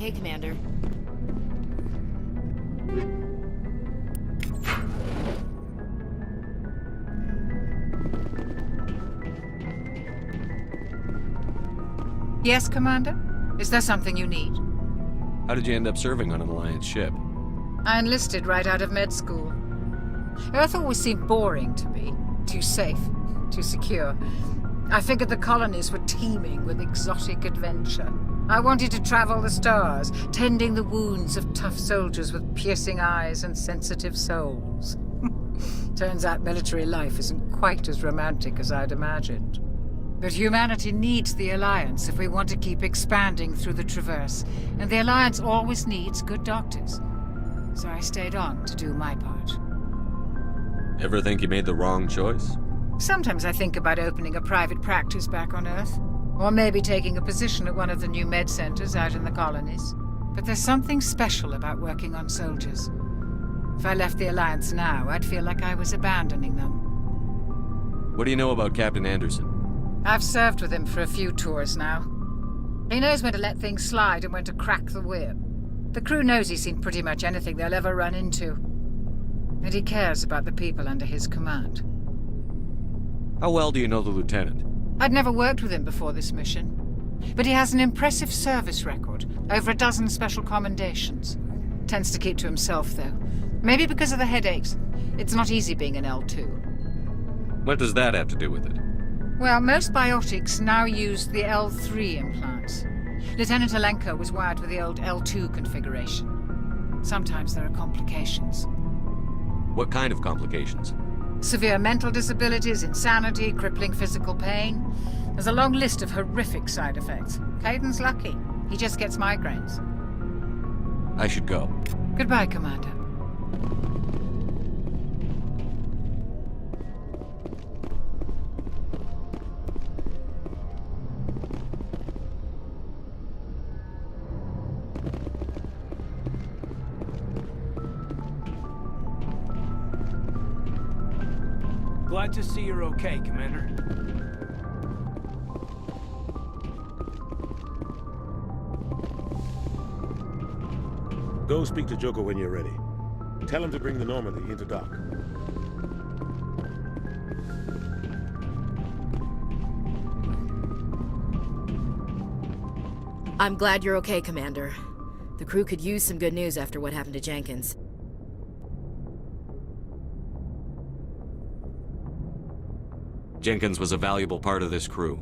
Hey, Commander. Yes, Commander? Is there something you need? How did you end up serving on an Alliance ship? I enlisted right out of med school. Earth always seemed boring to me. Too safe, too secure. I figured the colonies were teeming with exotic adventure. I wanted to travel the stars, tending the wounds of tough soldiers with piercing eyes and sensitive souls. Turns out military life isn't quite as romantic as I'd imagined. But humanity needs the Alliance if we want to keep expanding through the Traverse, and the Alliance always needs good doctors. So I stayed on to do my part. Ever think you made the wrong choice? Sometimes I think about opening a private practice back on Earth, or maybe taking a position at one of the new med centers out in the colonies. But there's something special about working on soldiers. If I left the Alliance now, I'd feel like I was abandoning them. What do you know about Captain Anderson? I've served with him for a few tours now. He knows when to let things slide and when to crack the whip. The crew knows he's seen pretty much anything they'll ever run into. And he cares about the people under his command. How well do you know the Lieutenant? I'd never worked with him before this mission. But he has an impressive service record, over a dozen special commendations. Tends to keep to himself, though. Maybe because of the headaches. It's not easy being an L2. What does that have to do with it? Well, most biotics now use the L3 implants. Lieutenant Alenko was wired with the old L2 configuration. Sometimes there are complications. What kind of complications? Severe mental disabilities, insanity, crippling physical pain. There's a long list of horrific side effects. Caden's lucky. He just gets migraines. I should go. Goodbye, Commander. Glad to see you're okay, Commander. Go speak to Joko when you're ready. Tell him to bring the Normandy into dock. I'm glad you're okay, Commander. The crew could use some good news after what happened to Jenkins. Jenkins was a valuable part of this crew.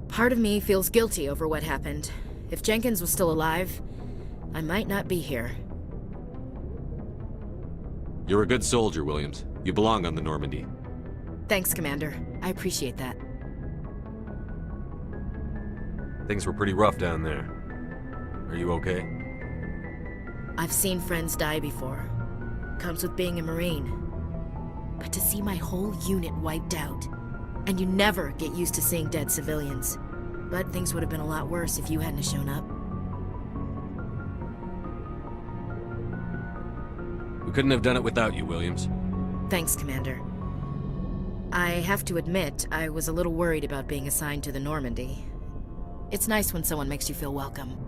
Part of me feels guilty over what happened. If Jenkins was still alive, I might not be here. You're a good soldier, Williams. You belong on the Normandy. Thanks, Commander. I appreciate that. Things were pretty rough down there. Are you okay? I've seen friends die before. Comes with being a Marine. But to see my whole unit wiped out, and you never get used to seeing dead civilians. But things would have been a lot worse if you hadn't shown up. We couldn't have done it without you, Williams. Thanks, Commander. I have to admit, I was a little worried about being assigned to the Normandy. It's nice when someone makes you feel welcome.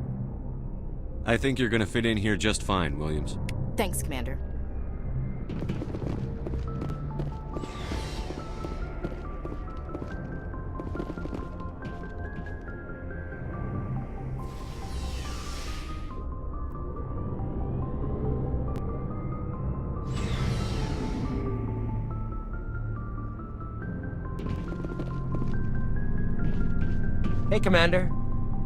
I think you're gonna fit in here just fine, Williams. Thanks, Commander. Hey, Commander.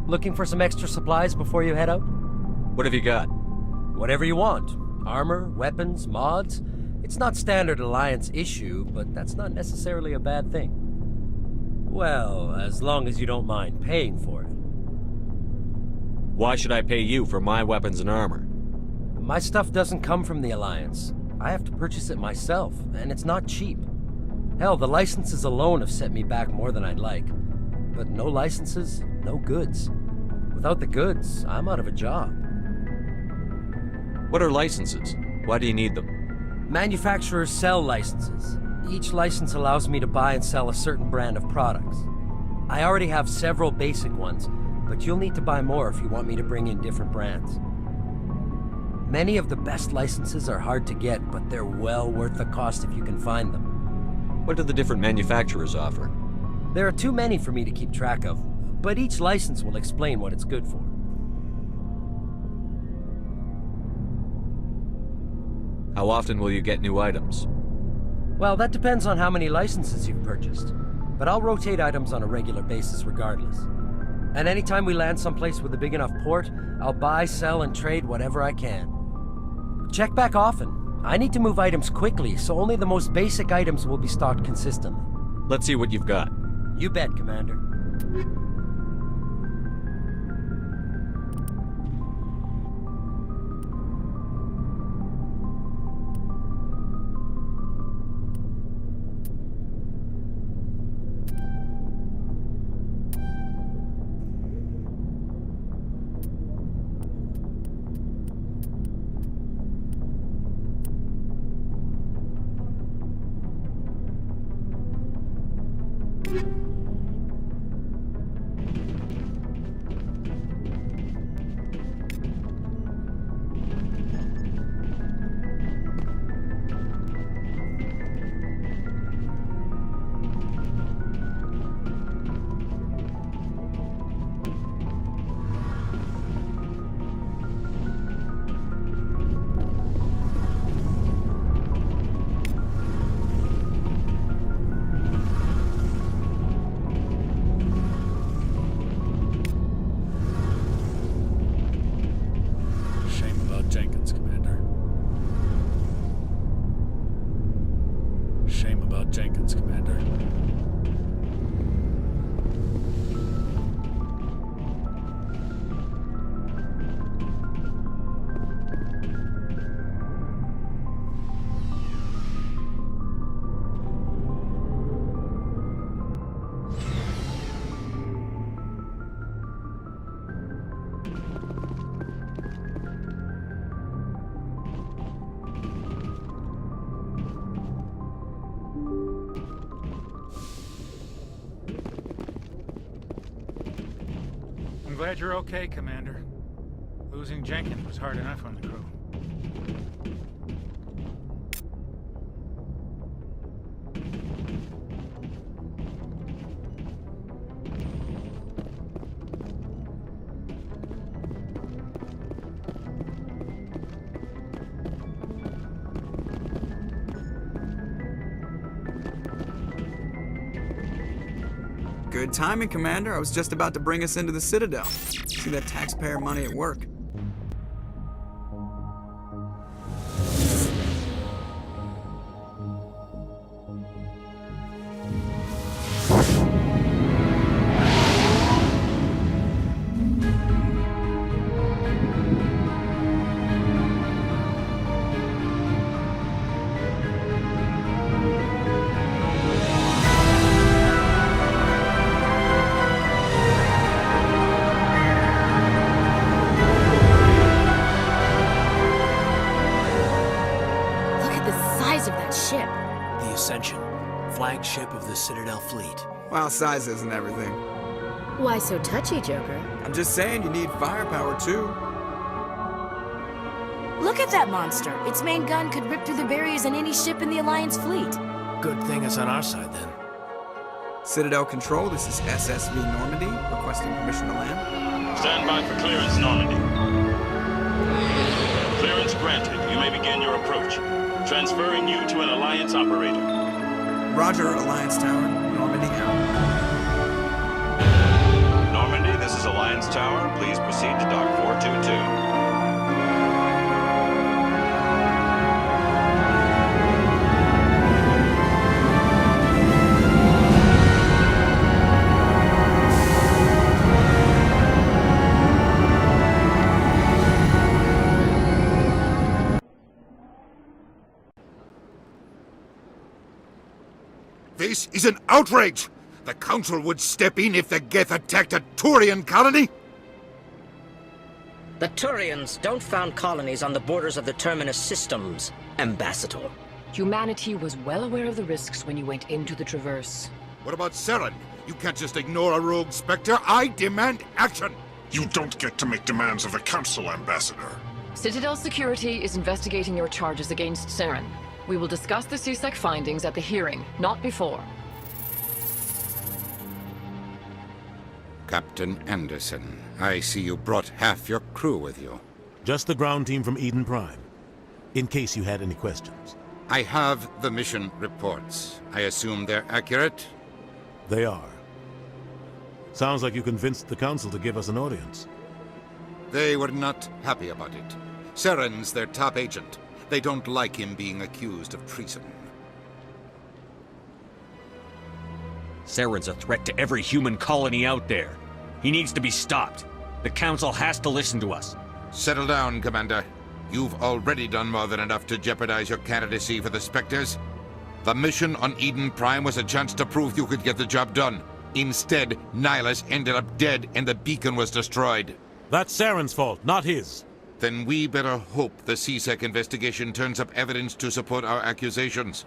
Looking for some extra supplies before you head out? What have you got? Whatever you want. Armor, weapons, mods. It's not standard Alliance issue, but that's not necessarily a bad thing. Well, as long as you don't mind paying for it. Why should I pay you for my weapons and armor? My stuff doesn't come from the Alliance. I have to purchase it myself, and it's not cheap. Hell, the licenses alone have set me back more than I'd like. But no licenses, no goods. Without the goods, I'm out of a job. What are licenses? Why do you need them? Manufacturers sell licenses. Each license allows me to buy and sell a certain brand of products. I already have several basic ones, but you'll need to buy more if you want me to bring in different brands. Many of the best licenses are hard to get, but they're well worth the cost if you can find them. What do the different manufacturers offer? There are too many for me to keep track of, but each license will explain what it's good for. How often will you get new items? Well, that depends on how many licenses you've purchased, but I'll rotate items on a regular basis regardless. And anytime we land someplace with a big enough port, I'll buy, sell, and trade whatever I can. Check back often. I need to move items quickly, so only the most basic items will be stocked consistently. Let's see what you've got. You bet, Commander. Jenkins, Commander. Shame about Jenkins, Commander. I'm glad you're okay, Commander. Losing Jenkins was hard enough on the crew. Good timing, Commander. I was just about to bring us into the Citadel. See that taxpayer money at work. The Ascension, flagship of the Citadel fleet. Well, size isn't everything. Why so touchy, Joker? I'm just saying you need firepower, too. Look at that monster. Its main gun could rip through the barriers in any ship in the Alliance fleet. Good thing it's on our side, then. Citadel Control, this is SSV Normandy, requesting permission to land. Stand by for clearance, Normandy. Clearance granted. You may begin your approach. Transferring you to an Alliance operator. Roger, Alliance Tower. Normandy out. Normandy, this is Alliance Tower. Please proceed to Dock 422. This is an outrage! The Council would step in if the Geth attacked a Turian colony? The Turians don't found colonies on the borders of the Terminus systems, Ambassador. Humanity was well aware of the risks when you went into the Traverse. What about Saren? You can't just ignore a rogue Spectre. I demand action! You don't get to make demands of the Council, Ambassador. Citadel Security is investigating your charges against Saren. We will discuss the CSEC findings at the hearing, not before. Captain Anderson, I see you brought half your crew with you. Just the ground team from Eden Prime, in case you had any questions. I have the mission reports. I assume they're accurate? They are. Sounds like you convinced the Council to give us an audience. They were not happy about it. Saren's their top agent. They don't like him being accused of treason. Saren's a threat to every human colony out there. He needs to be stopped. The Council has to listen to us. Settle down, Commander. You've already done more than enough to jeopardize your candidacy for the Spectres. The mission on Eden Prime was a chance to prove you could get the job done. Instead, Nihilus ended up dead and the beacon was destroyed. That's Saren's fault, not his. Then we better hope the CSEC investigation turns up evidence to support our accusations.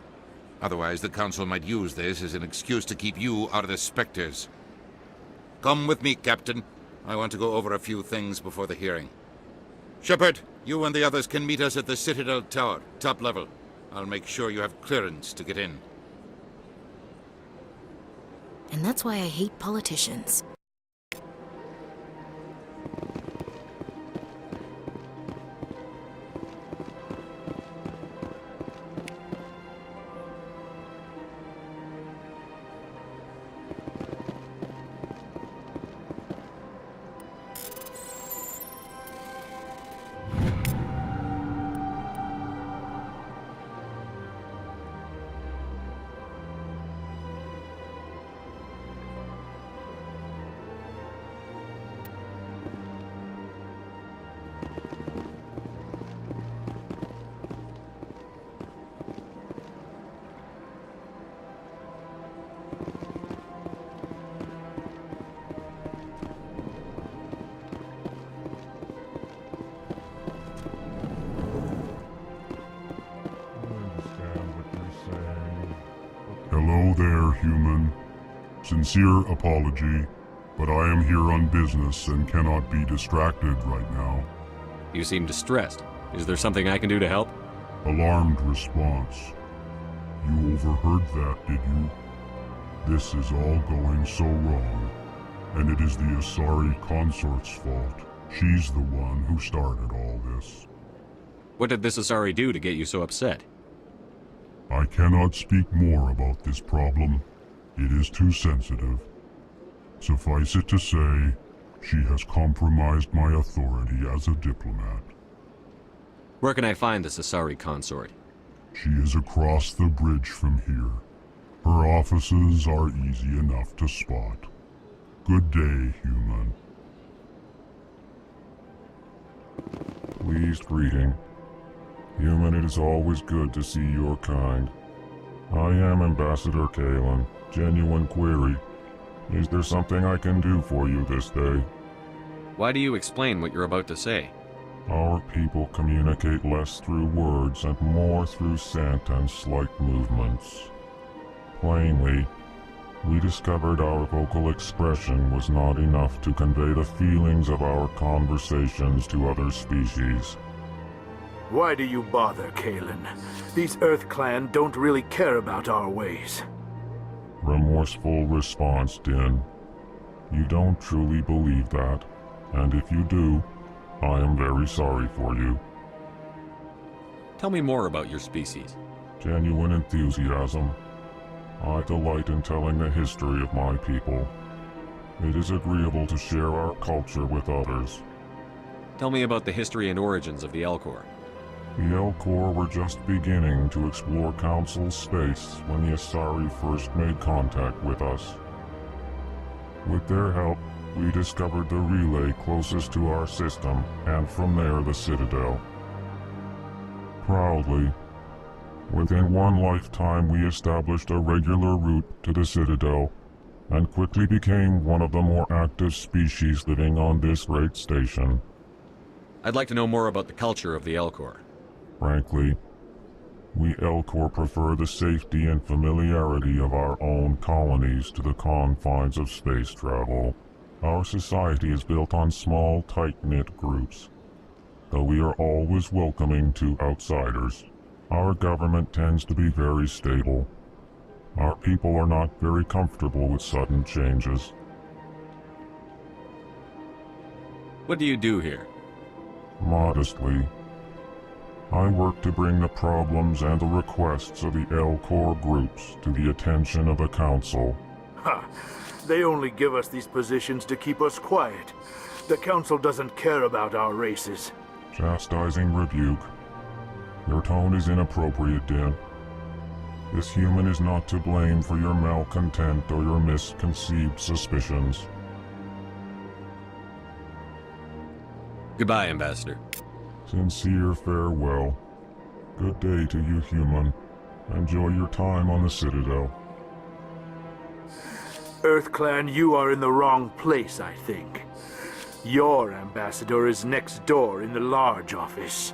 Otherwise, the Council might use this as an excuse to keep you out of the Spectres. Come with me, Captain. I want to go over a few things before the hearing. Shepard, you and the others can meet us at the Citadel Tower, top level. I'll make sure you have clearance to get in. And that's why I hate politicians. Hello there, human. Sincere apology, but I am here on business and cannot be distracted right now. You seem distressed. Is there something I can do to help? Alarmed response. You overheard that, did you? This is all going so wrong, and it is the Asari consort's fault. She's the one who started all this. What did this Asari do to get you so upset? I cannot speak more about this problem. It is too sensitive. Suffice it to say, she has compromised my authority as a diplomat. Where can I find this Asari consort? She is across the bridge from here. Her offices are easy enough to spot. Good day, human. Pleased greeting. Human, it is always good to see your kind. I am Ambassador Kalen. Genuine query. Is there something I can do for you this day? Why do you explain what you're about to say? Our people communicate less through words and more through scent and slight movements. Plainly, we discovered our vocal expression was not enough to convey the feelings of our conversations to other species. Why do you bother, Kalen? These Earth Clan don't really care about our ways. Remorseful response, Din. You don't truly believe that, and if you do, I am very sorry for you. Tell me more about your species. Genuine enthusiasm. I delight in telling the history of my people. It is agreeable to share our culture with others. Tell me about the history and origins of the Elcor. The Elcor were just beginning to explore Council space when the Asari first made contact with us. With their help, we discovered the relay closest to our system, and from there the Citadel. Proudly, within one lifetime we established a regular route to the Citadel, and quickly became one of the more active species living on this great station. I'd like to know more about the culture of the Elcor. Frankly, we Elcor prefer the safety and familiarity of our own colonies to the confines of space travel. Our society is built on small, tight-knit groups. Though we are always welcoming to outsiders, our government tends to be very stable. Our people are not very comfortable with sudden changes. What do you do here? Modestly, I work to bring the problems and the requests of the Elcor groups to the attention of the Council. Ha! They only give us these positions to keep us quiet. The Council doesn't care about our races. Chastising rebuke. Your tone is inappropriate, Din. This human is not to blame for your malcontent or your misconceived suspicions. Goodbye, Ambassador. Sincere farewell. Good day to you, human. Enjoy your time on the Citadel. EarthClan, you are in the wrong place, I think. Your ambassador is next door in the large office.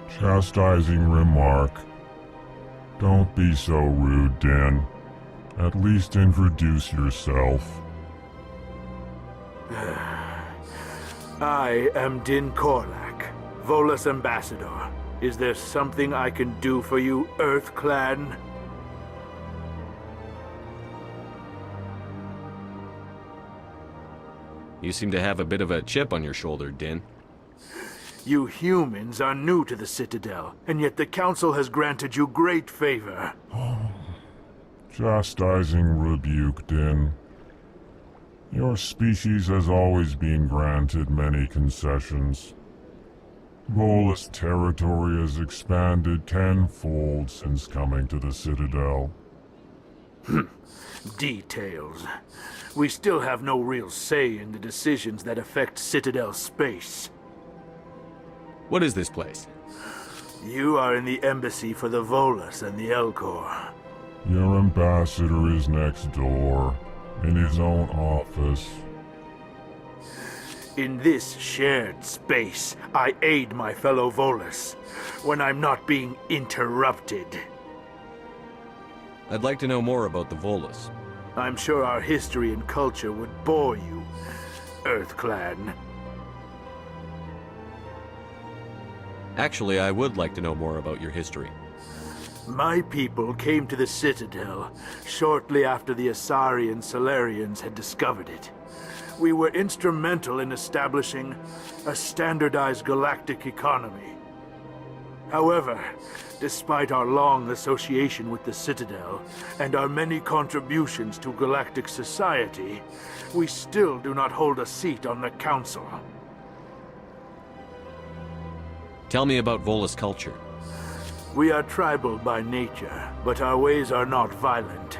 Chastising remark. Don't be so rude, Din. At least introduce yourself. I am Din Korlak, Volus ambassador. Is there something I can do for you, EarthClan? You seem to have a bit of a chip on your shoulder, Din. You humans are new to the Citadel, and yet the Council has granted you great favor. Chastising rebuke, Din. Your species has always been granted many concessions. Volus territory has expanded tenfold since coming to the Citadel. Details. We still have no real say in the decisions that affect Citadel space. What is this place? You are in the embassy for the Volus and the Elcor. Your ambassador is next door, in his own office. In this shared space, I aid my fellow Volus when I'm not being interrupted. I'd like to know more about the Volus. I'm sure our history and culture would bore you, EarthClan. Actually, I would like to know more about your history. My people came to the Citadel shortly after the Asari and Salarians had discovered it. We were instrumental in establishing a standardized galactic economy. However, despite our long association with the Citadel and our many contributions to galactic society, we still do not hold a seat on the Council. Tell me about Volus culture. We are tribal by nature, but our ways are not violent.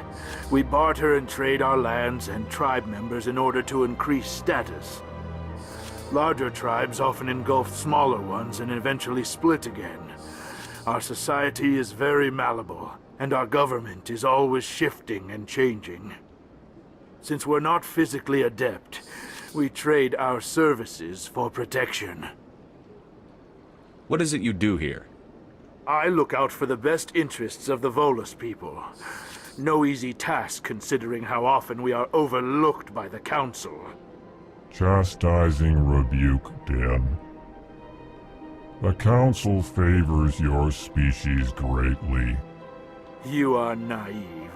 We barter and trade our lands and tribe members in order to increase status. Larger tribes often engulf smaller ones and eventually split again. Our society is very malleable, and our government is always shifting and changing. Since we're not physically adept, we trade our services for protection. What is it you do here? I look out for the best interests of the Volus people. No easy task considering how often we are overlooked by the Council. Chastising rebuke, Din. The Council favors your species greatly. You are naive.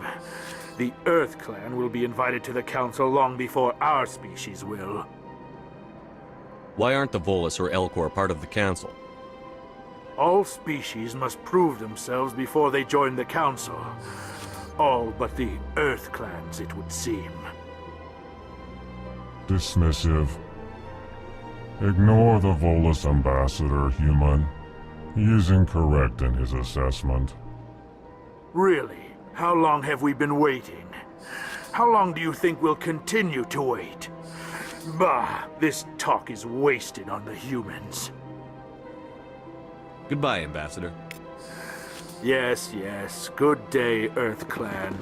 The EarthClan will be invited to the Council long before our species will. Why aren't the Volus or Elcor part of the Council? All species must prove themselves before they join the Council. All but the EarthClans, it would seem. Dismissive. Ignore the Volus ambassador, human. He is incorrect in his assessment. Really? How long have we been waiting? How long do you think we'll continue to wait? Bah, this talk is wasted on the humans. Goodbye, Ambassador. Yes, yes. Good day, EarthClan.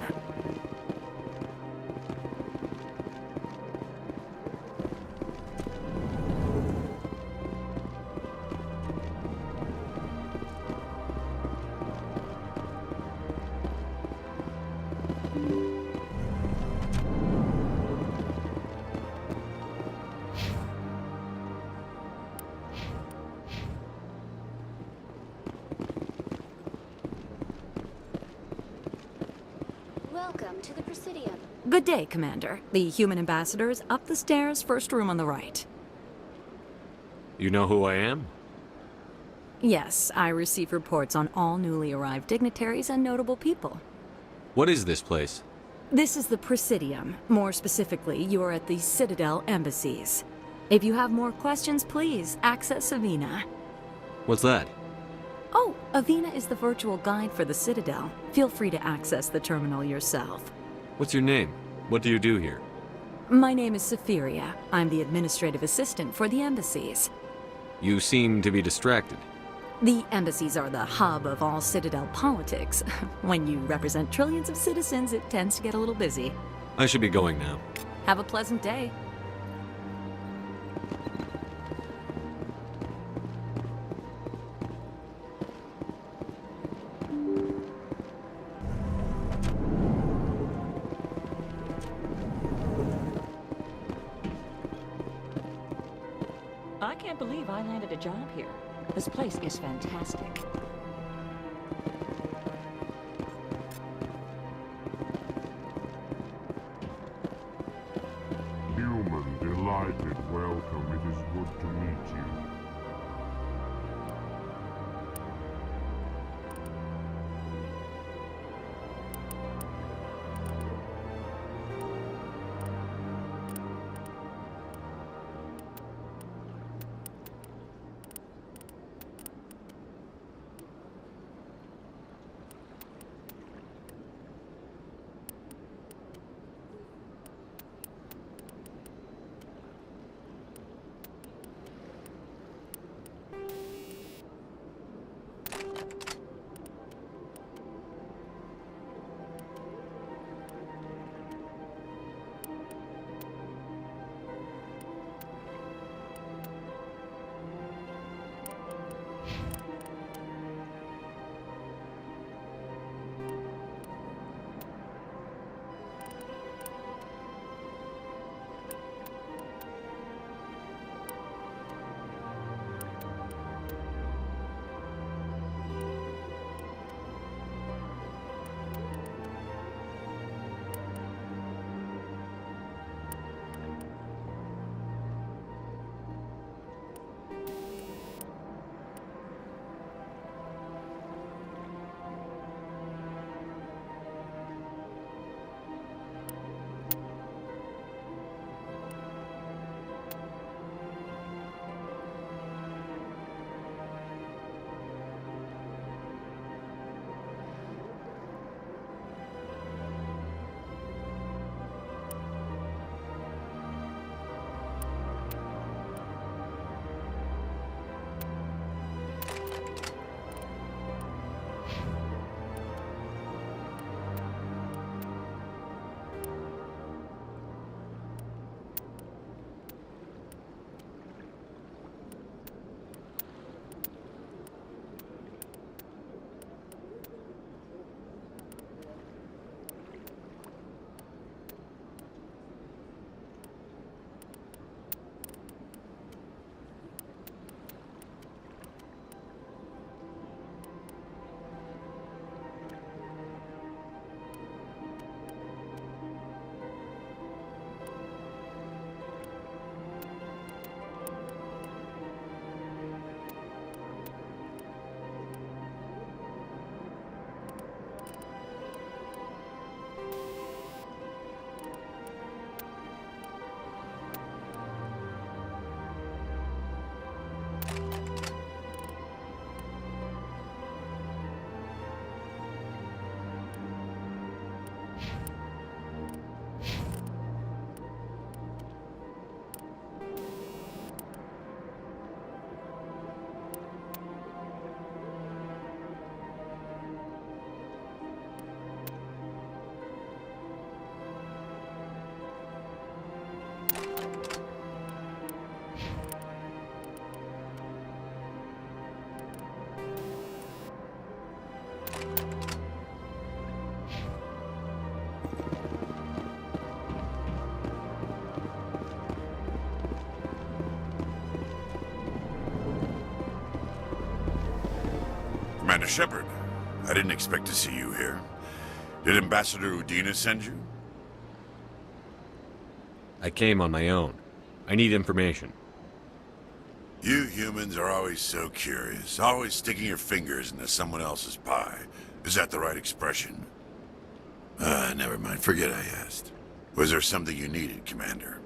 Good day, Commander. The human ambassador is up the stairs, first room on the right. You know who I am? Yes, I receive reports on all newly arrived dignitaries and notable people. What is this place? This is the Presidium. More specifically, you are at the Citadel embassies. If you have more questions, please access Avina. What's that? Oh, Avina is the virtual guide for the Citadel. Feel free to access the terminal yourself. What's your name? What do you do here? My name is Safiria. I'm the administrative assistant for the embassies. You seem to be distracted. The embassies are the hub of all Citadel politics. When you represent trillions of citizens, it tends to get a little busy. I should be going now. Have a pleasant day. I can't believe I landed a job here. This place is fantastic. Human, delighted, welcome. It is good to meet you. Commander Shepard, I didn't expect to see you here. Did Ambassador Udina send you? I came on my own. I need information. You humans are always so curious, always sticking your fingers into someone else's pie. Is that the right expression? Never mind. Forget I asked. Was there something you needed, Commander?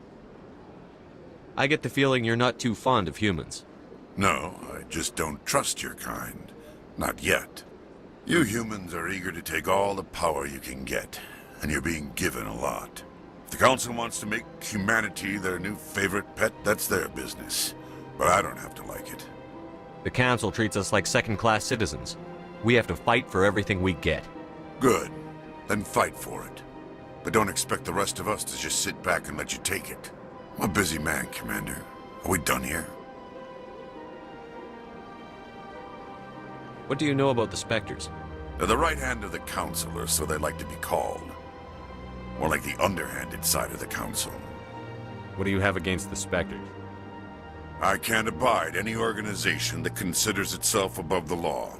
I get the feeling you're not too fond of humans. No, I just don't trust your kind. Not yet. You humans are eager to take all the power you can get, and you're being given a lot. If the Council wants to make humanity their new favorite pet, that's their business. But I don't have to like it. The Council treats us like second-class citizens. We have to fight for everything we get. Good. Then fight for it. But don't expect the rest of us to just sit back and let you take it. I'm a busy man, Commander. Are we done here? What do you know about the Spectres? They're the right hand of the Council, or so they like to be called. More like the underhanded side of the Council. What do you have against the Spectres? I can't abide any organization that considers itself above the law.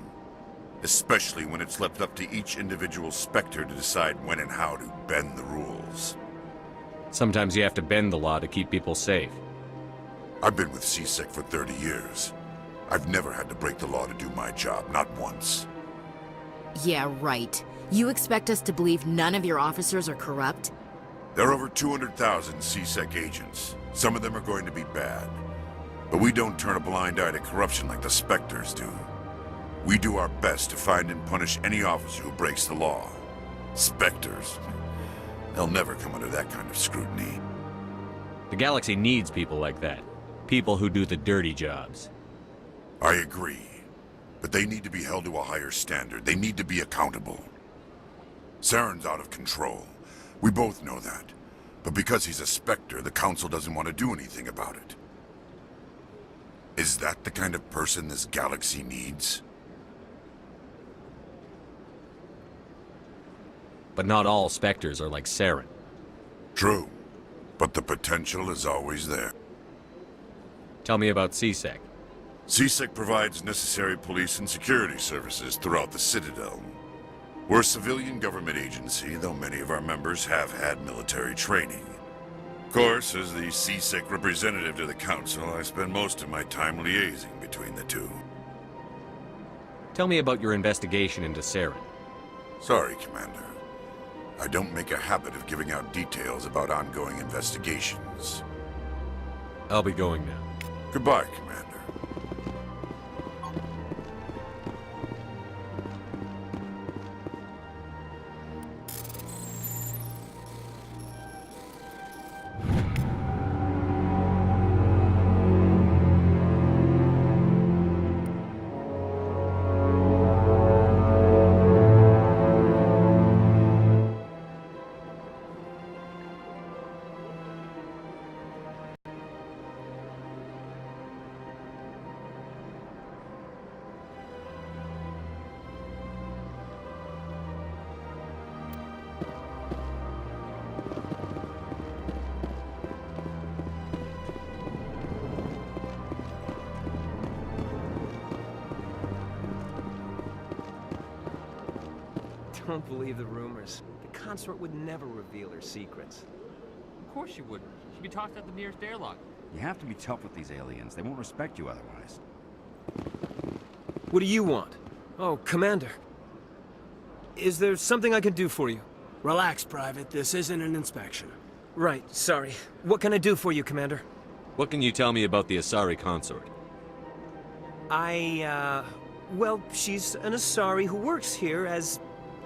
Especially when it's left up to each individual Spectre to decide when and how to bend the rules. Sometimes you have to bend the law to keep people safe. I've been with C-Sec for 30 years. I've never had to break the law to do my job, not once. Yeah, right. You expect us to believe none of your officers are corrupt? There are over 200,000 C-Sec agents. Some of them are going to be bad. But we don't turn a blind eye to corruption like the Spectres do. We do our best to find and punish any officer who breaks the law. Spectres. They'll never come under that kind of scrutiny. The galaxy needs people like that. People who do the dirty jobs. I agree. But they need to be held to a higher standard. They need to be accountable. Saren's out of control. We both know that. But because he's a Spectre, the Council doesn't want to do anything about it. Is that the kind of person this galaxy needs? But not all Spectres are like Saren. True. But the potential is always there. Tell me about C-Sec. C-Sec provides necessary police and security services throughout the Citadel. We're a civilian government agency, though many of our members have had military training. Of course, as the C-Sec representative to the Council, I spend most of my time liaising between the two. Tell me about your investigation into Saren. Sorry, Commander. I don't make a habit of giving out details about ongoing investigations. I'll be going now. Goodbye, Commander. Don't believe the rumors. The consort would never reveal her secrets. Of course you wouldn't. She'd be tossed at the nearest airlock. You have to be tough with these aliens. They won't respect you otherwise. What do you want? Oh, Commander. Is there something I can do for you? Relax, Private. This isn't an inspection. Right, sorry. What can I do for you, Commander? What can you tell me about the Asari consort? Well, she's an Asari who works here as...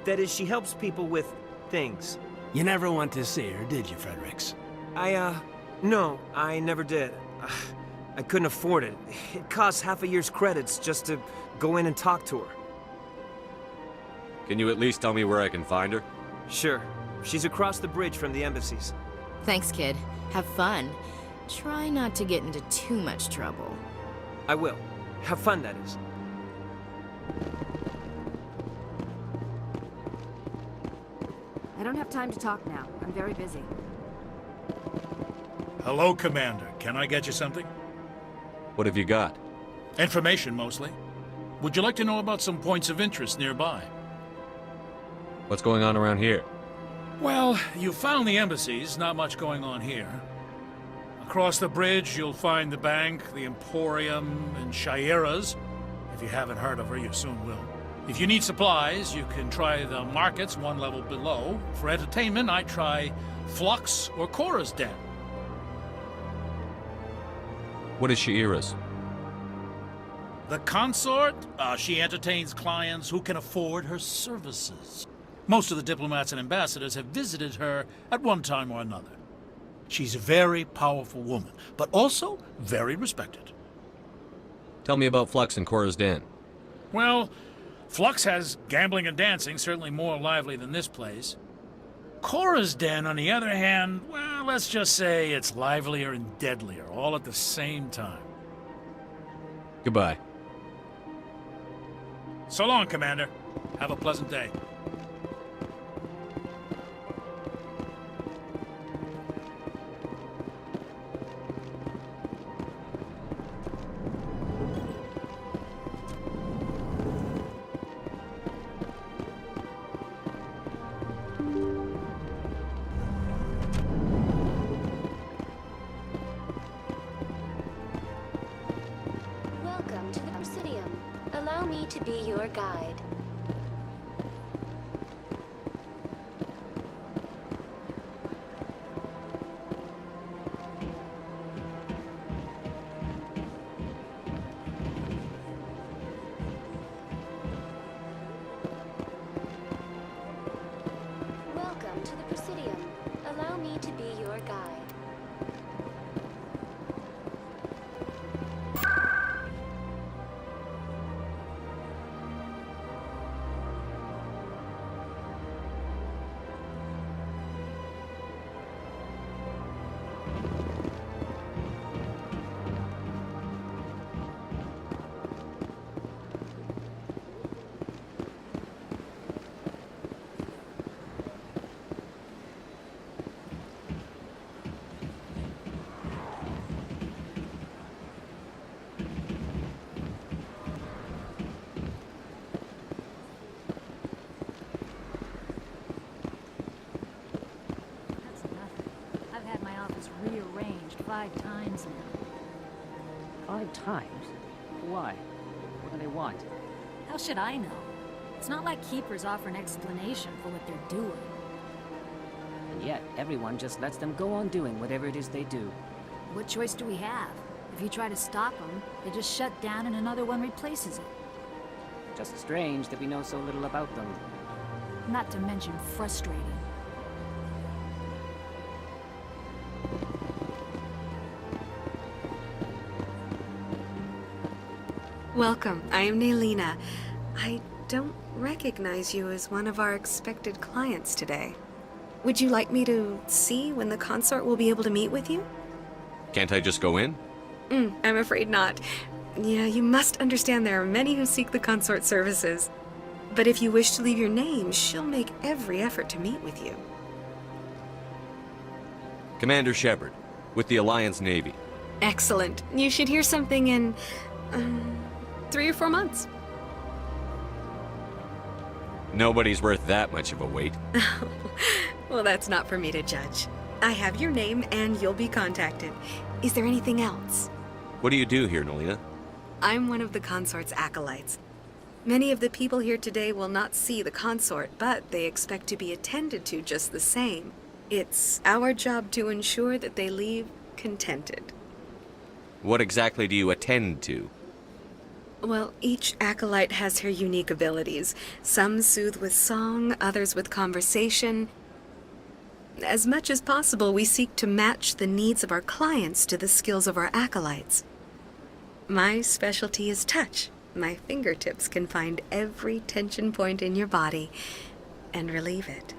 That is, she helps people with things. You never went to see her, did you, Fredericks? No, I never did. I couldn't afford it. It costs half a year's credits just to go in and talk to her. Can you at least tell me where I can find her? Sure. She's across the bridge from the embassies. Thanks, kid. Have fun. Try not to get into too much trouble. I will. Have fun, that is. I don't have time to talk now. I'm very busy. Hello, Commander. Can I get you something? What have you got? Information, mostly. Would you like to know about some points of interest nearby? What's going on around here? Well, you found the embassies. Not much going on here. Across the bridge, you'll find the bank, the Emporium, and Shaira's. If you haven't heard of her, you soon will. If you need supplies, you can try the markets one level below. For entertainment, I try Flux or Cora's Den. What is Shaira's? The consort? She entertains clients who can afford her services. Most of the diplomats and ambassadors have visited her at one time or another. She's a very powerful woman, but also very respected. Tell me about Flux and Cora's Den. Well, Flux has gambling and dancing, certainly more lively than this place. Cora's Den, on the other hand, well, let's just say it's livelier and deadlier, all at the same time. Goodbye. So long, Commander. Have a pleasant day. Welcome to the Presidium. Allow me to be your guide. Welcome to the Presidium. Allow me to be your guide. I've had my office rearranged 5 times now. 5 times? Why? What do they want? How should I know? It's not like Keepers offer an explanation for what they're doing. And yet, everyone just lets them go on doing whatever it is they do. What choice do we have? If you try to stop them, they just shut down and another one replaces it. Just strange that we know so little about them. Not to mention frustrating. Welcome. I am Naylina. I don't recognize you as one of our expected clients today. Would you like me to see when the consort will be able to meet with you? Can't I just go in? I'm afraid not. Yeah, you must understand there are many who seek the consort services. But if you wish to leave your name, she'll make every effort to meet with you. Commander Shepard, with the Alliance Navy. Excellent. You should hear something in 3 or 4 months. Nobody's worth that much of a wait. Well, that's not for me to judge. I have your name and you'll be contacted. Is there anything else? What do you do here, Naylina? I'm one of the consort's acolytes. Many of the people here today will not see the consort, but they expect to be attended to just the same. It's our job to ensure that they leave contented. What exactly do you attend to? Well, each acolyte has her unique abilities. Some soothe with song, others with conversation. As much as possible, we seek to match the needs of our clients to the skills of our acolytes. My specialty is touch. My fingertips can find every tension point in your body and relieve it.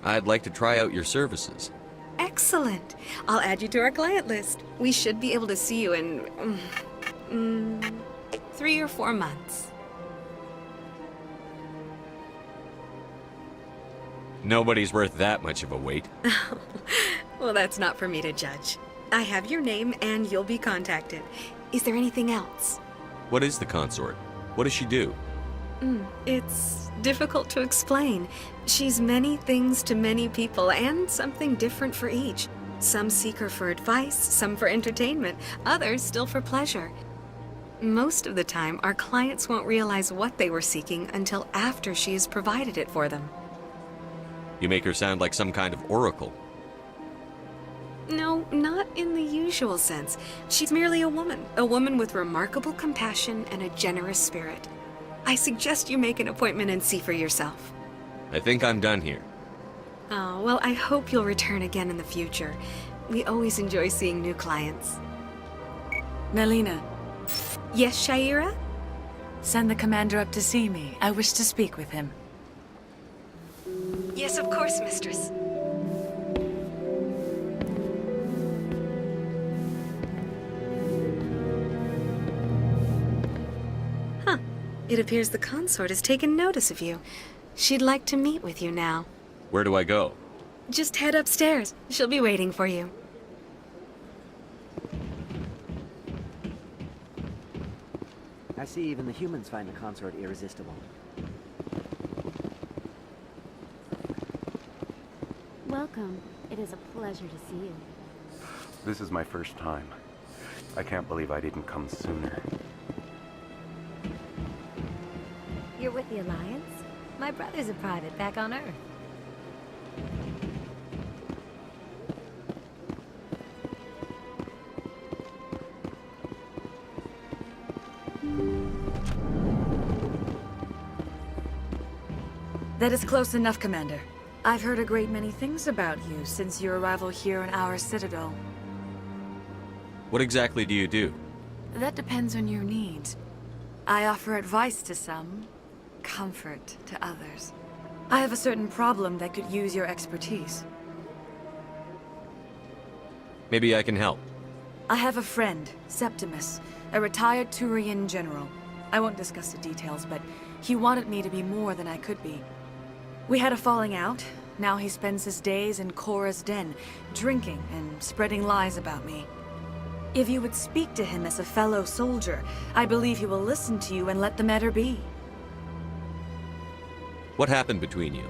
I'd like to try out your services. Excellent. I'll add you to our client list. We should be able to see you in 3 or 4 months. Nobody's worth that much of a wait. Well, that's not for me to judge. I have your name and you'll be contacted. Is there anything else? What is the consort? What does she do? It's difficult to explain. She's many things to many people and something different for each. Some seek her for advice, some for entertainment, others still for pleasure. Most of the time, our clients won't realize what they were seeking until after she has provided it for them. You make her sound like some kind of oracle. No, not in the usual sense. She's merely a woman with remarkable compassion and a generous spirit. I suggest you make an appointment and see for yourself. I think I'm done here. Oh, well, I hope you'll return again in the future. We always enjoy seeing new clients. Melina. Yes, Shaira? Send the commander up to see me. I wish to speak with him. Yes, of course, mistress. Huh. It appears the consort has taken notice of you. She'd like to meet with you now. Where do I go? Just head upstairs. She'll be waiting for you. I see even the humans find the consort irresistible. Welcome. It is a pleasure to see you. This is my first time. I can't believe I didn't come sooner. You're with the Alliance? My brother's a private back on Earth. That is close enough, Commander. I've heard a great many things about you since your arrival here in our citadel. What exactly do you do? That depends on your needs. I offer advice to some, comfort to others. I have a certain problem that could use your expertise. Maybe I can help. I have a friend, Septimus, a retired Turian general. I won't discuss the details, but he wanted me to be more than I could be. We had a falling out. Now he spends his days in Korra's den, drinking and spreading lies about me. If you would speak to him as a fellow soldier, I believe he will listen to you and let the matter be. What happened between you?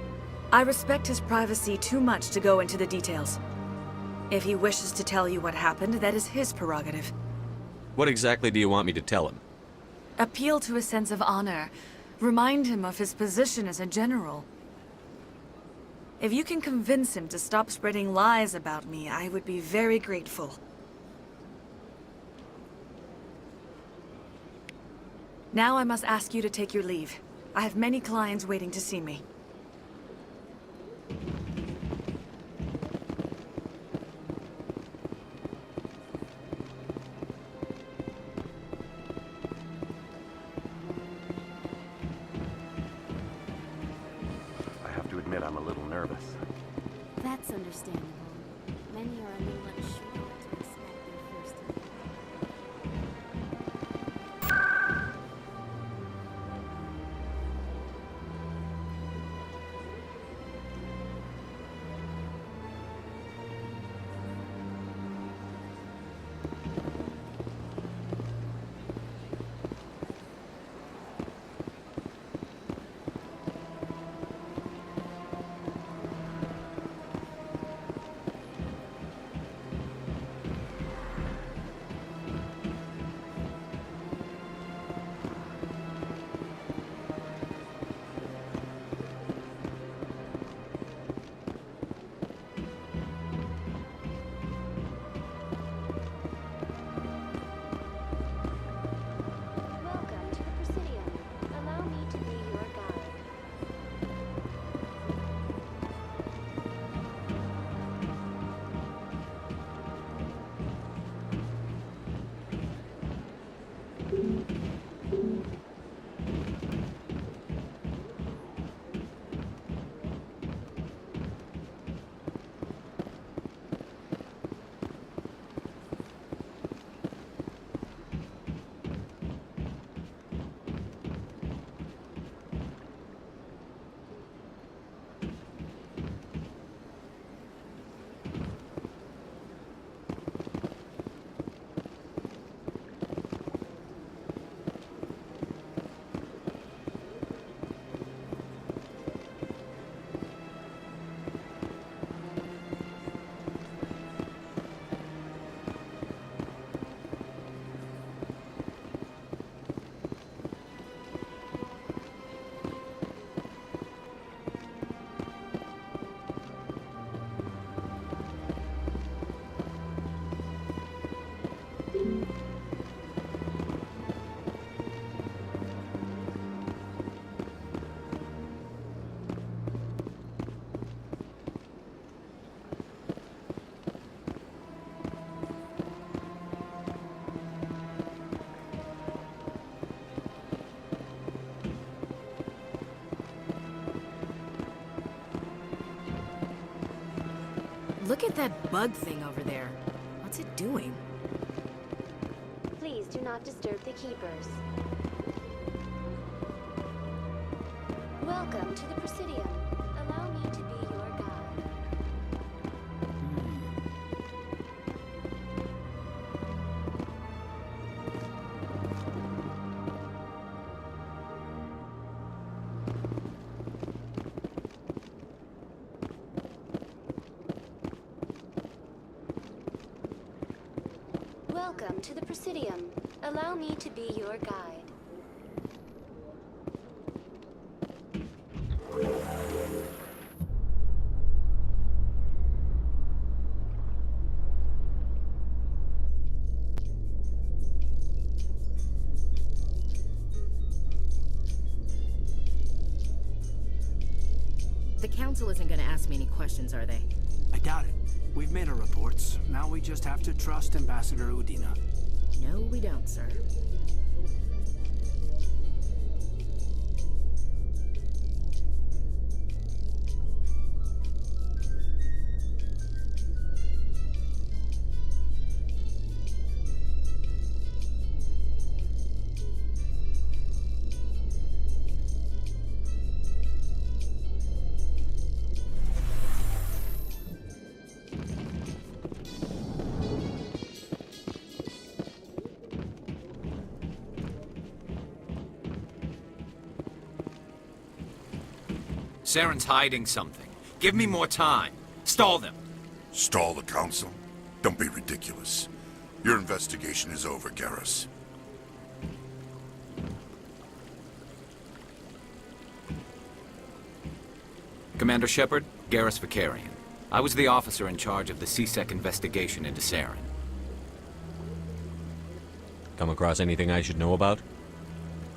I respect his privacy too much to go into the details. If he wishes to tell you what happened, that is his prerogative. What exactly do you want me to tell him? Appeal to his sense of honor. Remind him of his position as a general. If you can convince him to stop spreading lies about me, I would be very grateful. Now I must ask you to take your leave. I have many clients waiting to see me. I have to admit I'm a little nervous. That's understandable. Many are a little unsure what to expect their first time. Look at that bug thing over there. What's it doing? Please do not disturb the keepers. Welcome to the Presidium. Allow me to be your guide. Welcome to the Presidium. Allow me to be your guide. The Council isn't gonna ask me any questions, are they? I doubt it. We've made our reports. Now we just have to trust Ambassador Udina. No, we don't, sir. Saren's hiding something. Give me more time. Stall them. Stall the Council? Don't be ridiculous. Your investigation is over, Garrus. Commander Shepard, Garrus Vakarian. I was the officer in charge of the C-Sec investigation into Saren. Come across anything I should know about?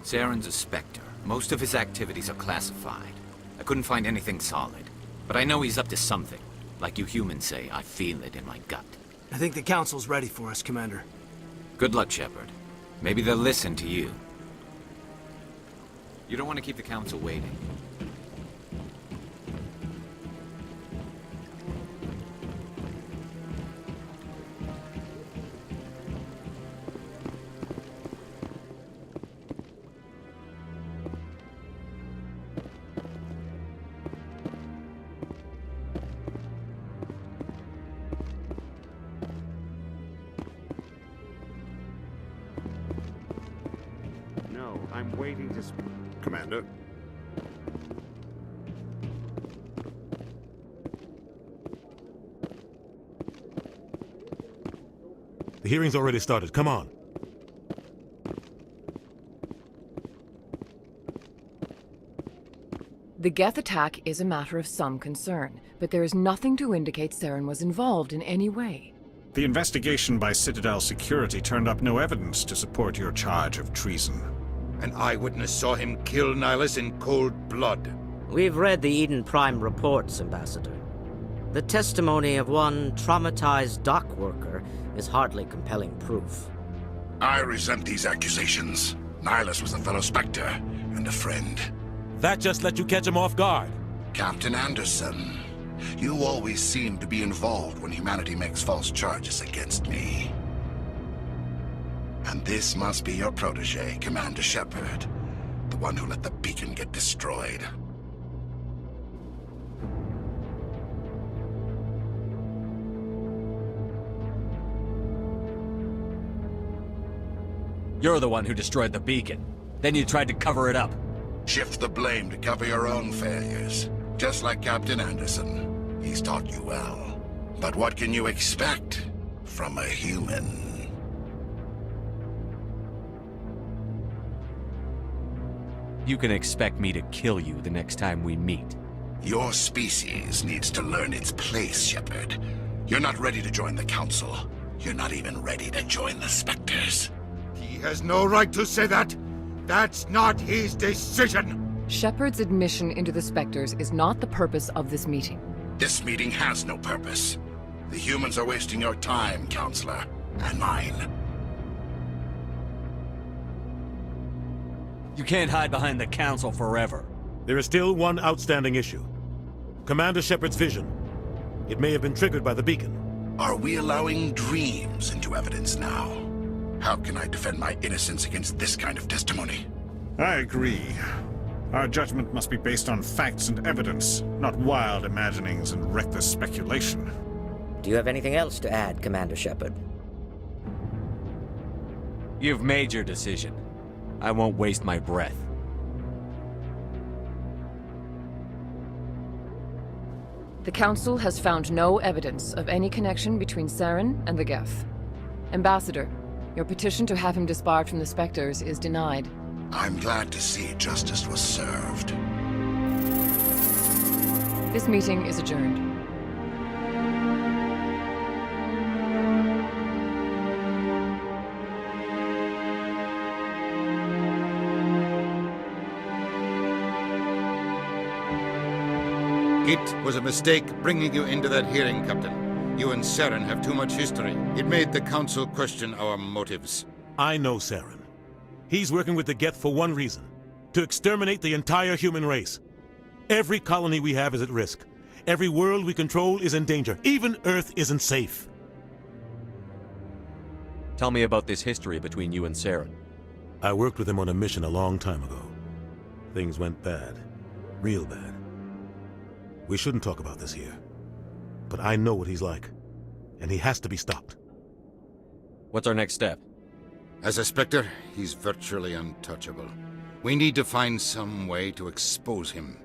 Saren's a Spectre. Most of his activities are classified. I couldn't find anything solid. But I know he's up to something. Like you humans say, I feel it in my gut. I think the Council's ready for us, Commander. Good luck, Shepard. Maybe they'll listen to you. You don't want to keep the Council waiting. No, I'm waiting to Commander? The hearing's already started. Come on. The Geth attack is a matter of some concern, but there is nothing to indicate Saren was involved in any way. The investigation by Citadel Security turned up no evidence to support your charge of treason. An eyewitness saw him kill Nihilus in cold blood. We've read the Eden Prime reports, Ambassador. The testimony of one traumatized dock worker is hardly compelling proof. I resent these accusations. Nihilus was a fellow Spectre and a friend. That just let you catch him off guard. Captain Anderson, you always seem to be involved when humanity makes false charges against me. And this must be your protege, Commander Shepard. The one who let the beacon get destroyed. You're the one who destroyed the beacon. Then you tried to cover it up. Shift the blame to cover your own failures. Just like Captain Anderson. He's taught you well. But what can you expect from a human? You can expect me to kill you the next time we meet. Your species needs to learn its place, Shepard. You're not ready to join the Council. You're not even ready to join the Spectres. He has no right to say that. That's not his decision. Shepard's admission into the Spectres is not the purpose of this meeting. This meeting has no purpose. The humans are wasting your time, Counselor, and mine. You can't hide behind the Council forever. There is still one outstanding issue. Commander Shepard's vision. It may have been triggered by the beacon. Are we allowing dreams into evidence now? How can I defend my innocence against this kind of testimony? I agree. Our judgment must be based on facts and evidence, not wild imaginings and reckless speculation. Do you have anything else to add, Commander Shepard? You've made your decision. I won't waste my breath. The Council has found no evidence of any connection between Saren and the Geth. Ambassador, your petition to have him disbarred from the Spectres is denied. I'm glad to see justice was served. This meeting is adjourned. It was a mistake bringing you into that hearing, Captain. You and Saren have too much history. It made the Council question our motives. I know Saren. He's working with the Geth for one reason: to exterminate the entire human race. Every colony we have is at risk. Every world we control is in danger. Even Earth isn't safe. Tell me about this history between you and Saren. I worked with him on a mission a long time ago. Things went bad. Real bad. We shouldn't talk about this here. But I know what he's like. And he has to be stopped. What's our next step? As a Spectre, he's virtually untouchable. We need to find some way to expose him.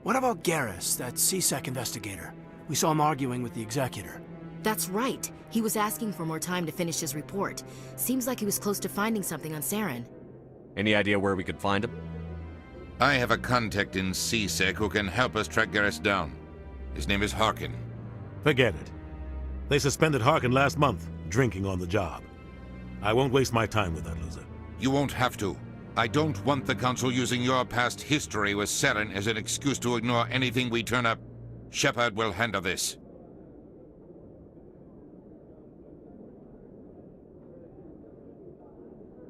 What about Garrus, that C-Sec investigator? We saw him arguing with the Executor. That's right. He was asking for more time to finish his report. Seems like he was close to finding something on Saren. Any idea where we could find him? I have a contact in C-Sec who can help us track Garrus down. His name is Harkin. Forget it. They suspended Harkin last month, drinking on the job. I won't waste my time with that loser. You won't have to. I don't want the Council using your past history with Saren as an excuse to ignore anything we turn up. Shepard will handle this.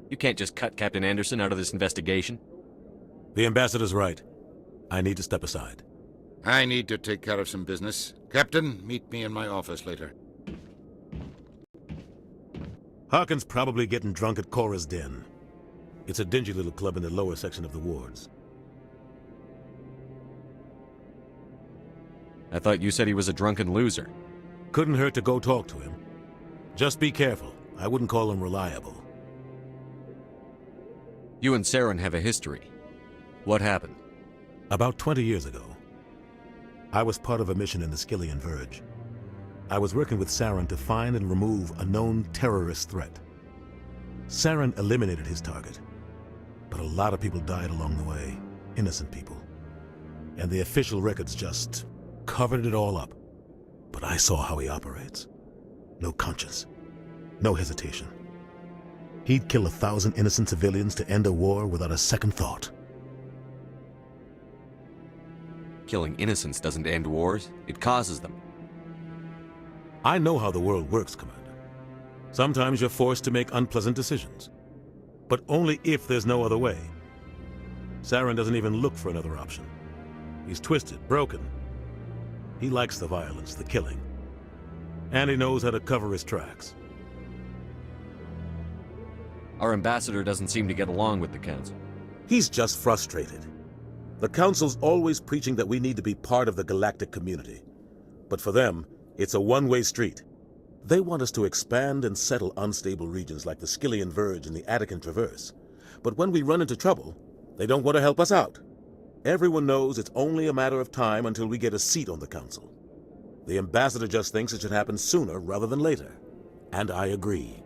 You can't just cut Captain Anderson out of this investigation. The Ambassador's right. I need to step aside. I need to take care of some business. Captain, meet me in my office later. Harkin's probably getting drunk at Cora's Den. It's a dingy little club in the lower section of the wards. I thought you said he was a drunken loser. Couldn't hurt to go talk to him. Just be careful. I wouldn't call him reliable. You and Saren have a history. What happened? About 20 years ago, I was part of a mission in the Skillian Verge. I was working with Saren to find and remove a known terrorist threat. Saren eliminated his target, but a lot of people died along the way, innocent people. And the official records just covered it all up. But I saw how he operates. No conscience, no hesitation. He'd kill 1,000 innocent civilians to end a war without a second thought. Killing innocents doesn't end wars, it causes them. I know how the world works, Commander. Sometimes you're forced to make unpleasant decisions. But only if there's no other way. Saren doesn't even look for another option. He's twisted, broken. He likes the violence, the killing. And he knows how to cover his tracks. Our ambassador doesn't seem to get along with the Council. He's just frustrated. The Council's always preaching that we need to be part of the galactic community. But for them, it's a one-way street. They want us to expand and settle unstable regions like the Skillian Verge and the Attican Traverse. But when we run into trouble, they don't want to help us out. Everyone knows it's only a matter of time until we get a seat on the Council. The Ambassador just thinks it should happen sooner rather than later. And I agree.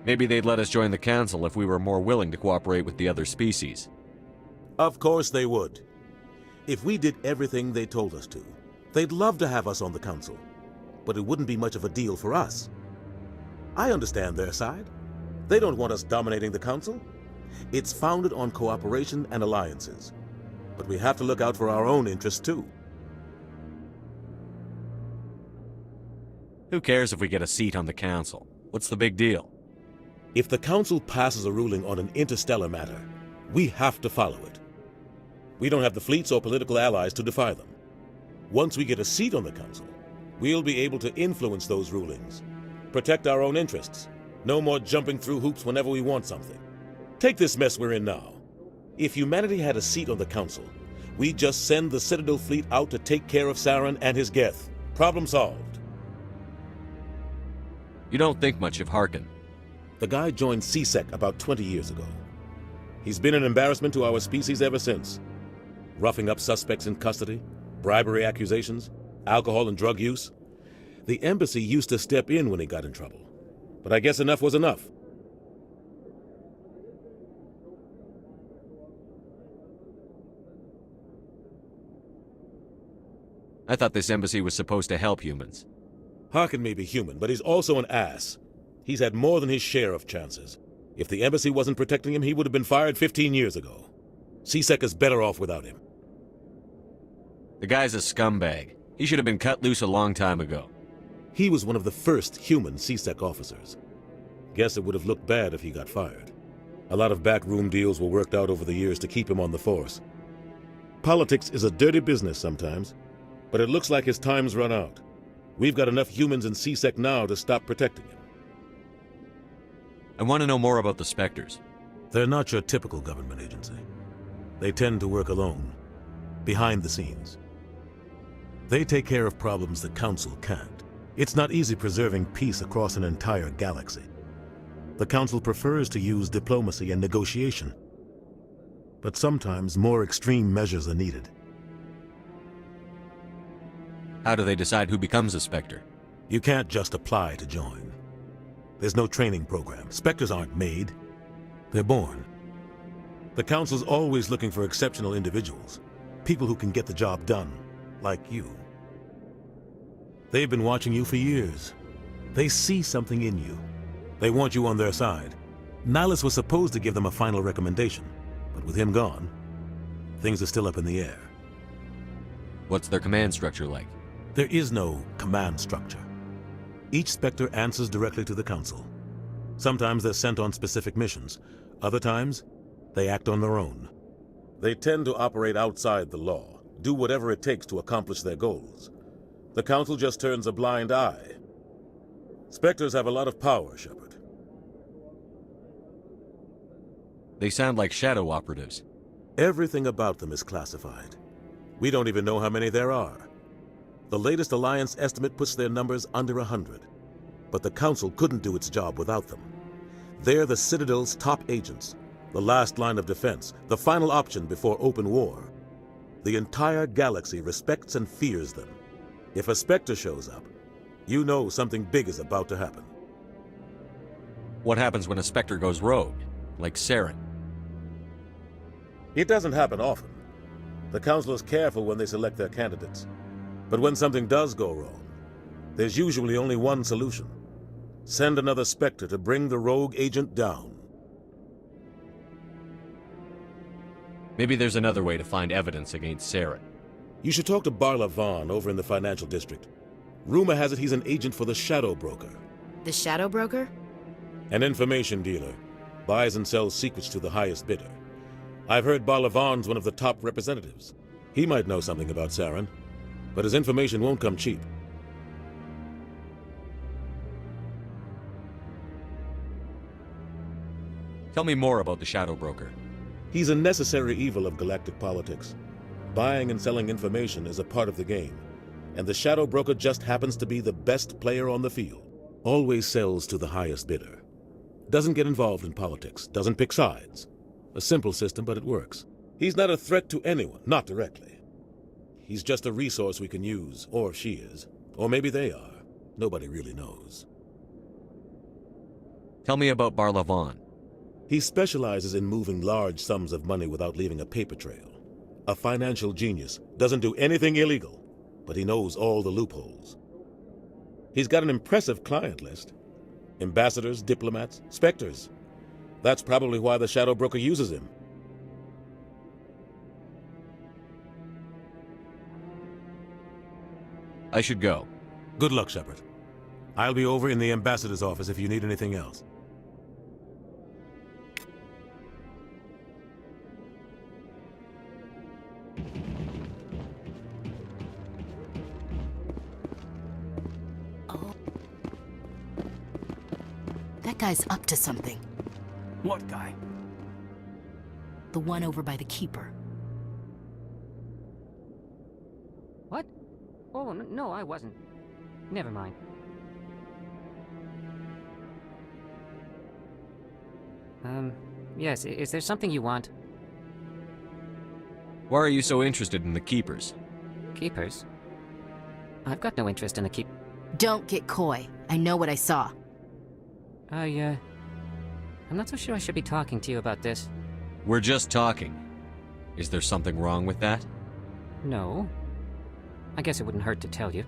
Maybe they'd let us join the Council if we were more willing to cooperate with the other species. Of course they would. If we did everything they told us to, they'd love to have us on the Council. But it wouldn't be much of a deal for us. I understand their side. They don't want us dominating the Council. It's founded on cooperation and alliances. But we have to look out for our own interests too. Who cares if we get a seat on the Council? What's the big deal? If the Council passes a ruling on an interstellar matter, we have to follow it. We don't have the fleets or political allies to defy them. Once we get a seat on the Council, we'll be able to influence those rulings, protect our own interests. No more jumping through hoops whenever we want something. Take this mess we're in now. If humanity had a seat on the Council, we'd just send the Citadel fleet out to take care of Saren and his Geth. Problem solved. You don't think much of Harkin. The guy joined C-Sec about 20 years ago. He's been an embarrassment to our species ever since. Roughing up suspects in custody, bribery accusations, alcohol and drug use. The embassy used to step in when he got in trouble. But I guess enough was enough. I thought this embassy was supposed to help humans. Harkin may be human, but he's also an ass. He's had more than his share of chances. If the embassy wasn't protecting him, he would have been fired 15 years ago. C-Sec is better off without him. The guy's a scumbag. He should have been cut loose a long time ago. He was one of the first human C-Sec officers. Guess it would have looked bad if he got fired. A lot of backroom deals were worked out over the years to keep him on the force. Politics is a dirty business sometimes, but it looks like his time's run out. We've got enough humans in C-Sec now to stop protecting him. I want to know more about the Spectres. They're not your typical government agency. They tend to work alone, behind the scenes. They take care of problems the Council can't. It's not easy preserving peace across an entire galaxy. The Council prefers to use diplomacy and negotiation, but sometimes more extreme measures are needed. How do they decide who becomes a Spectre? You can't just apply to join. There's no training program. Spectres aren't made. They're born. The Council's always looking for exceptional individuals, people who can get the job done, like you. They've been watching you for years. They see something in you. They want you on their side. Nihilus was supposed to give them a final recommendation, but with him gone, things are still up in the air. What's their command structure like? There is no command structure. Each Spectre answers directly to the Council. Sometimes they're sent on specific missions. Other times, they act on their own. They tend to operate outside the law, do whatever it takes to accomplish their goals. The Council just turns a blind eye. Spectres have a lot of power, Shepard. They sound like shadow operatives. Everything about them is classified. We don't even know how many there are. The latest Alliance estimate puts their numbers under 100. But the Council couldn't do its job without them. They're the Citadel's top agents, the last line of defense, the final option before open war. The entire galaxy respects and fears them. If a Spectre shows up, you know something big is about to happen. What happens when a Spectre goes rogue, like Saren? It doesn't happen often. The Council is careful when they select their candidates. But when something does go wrong, there's usually only one solution. Send another Spectre to bring the rogue agent down. Maybe there's another way to find evidence against Saren. You should talk to Barla Vaughn over in the financial district. Rumor has it he's an agent for the Shadow Broker. The Shadow Broker? An information dealer. Buys and sells secrets to the highest bidder. I've heard Barla Vaughn's one of the top representatives. He might know something about Saren, but his information won't come cheap. Tell me more about the Shadow Broker. He's a necessary evil of galactic politics. Buying and selling information is a part of the game, and the Shadow Broker just happens to be the best player on the field. Always sells to the highest bidder. Doesn't get involved in politics, doesn't pick sides. A simple system, but it works. He's not a threat to anyone, not directly. He's just a resource we can use, or she is. Or maybe they are. Nobody really knows. Tell me about Barla Vaughn. He specializes in moving large sums of money without leaving a paper trail. A financial genius, doesn't do anything illegal, but he knows all the loopholes. He's got an impressive client list. Ambassadors, diplomats, Spectres. That's probably why the Shadow Broker uses him. I should go. Good luck, Shepard. I'll be over in the ambassador's office if you need anything else. That guy's up to something. What guy? The one over by the Keeper. What? Oh, no, I wasn't. Never mind. Yes, is there something you want? Why are you so interested in the Keepers? Keepers? I've got no interest in the Don't get coy. I know what I saw. I'm not so sure I should be talking to you about this. We're just talking. Is there something wrong with that? No. I guess it wouldn't hurt to tell you.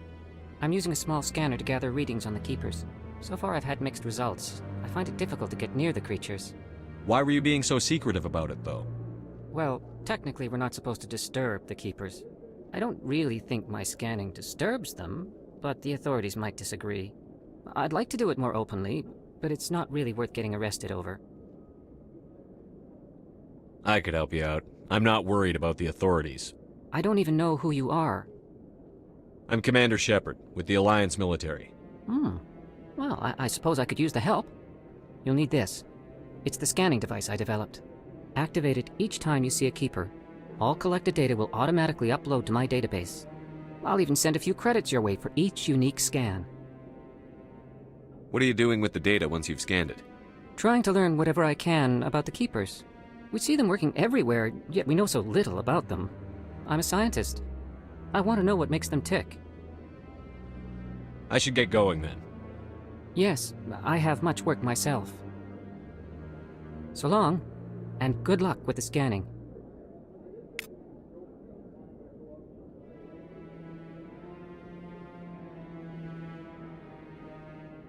I'm using a small scanner to gather readings on the Keepers. So far I've had mixed results. I find it difficult to get near the creatures. Why were you being so secretive about it, though? Well, technically we're not supposed to disturb the Keepers. I don't really think my scanning disturbs them, but the authorities might disagree. I'd like to do it more openly, but it's not really worth getting arrested over. I could help you out. I'm not worried about the authorities. I don't even know who you are. I'm Commander Shepard, with the Alliance military. Well, I suppose I could use the help. You'll need this. It's the scanning device I developed. Activate it each time you see a Keeper. All collected data will automatically upload to my database. I'll even send a few credits your way for each unique scan. What are you doing with the data once you've scanned it? Trying to learn whatever I can about the Keepers. We see them working everywhere, yet we know so little about them. I'm a scientist. I want to know what makes them tick. I should get going then. Yes, I have much work myself. So long, and good luck with the scanning.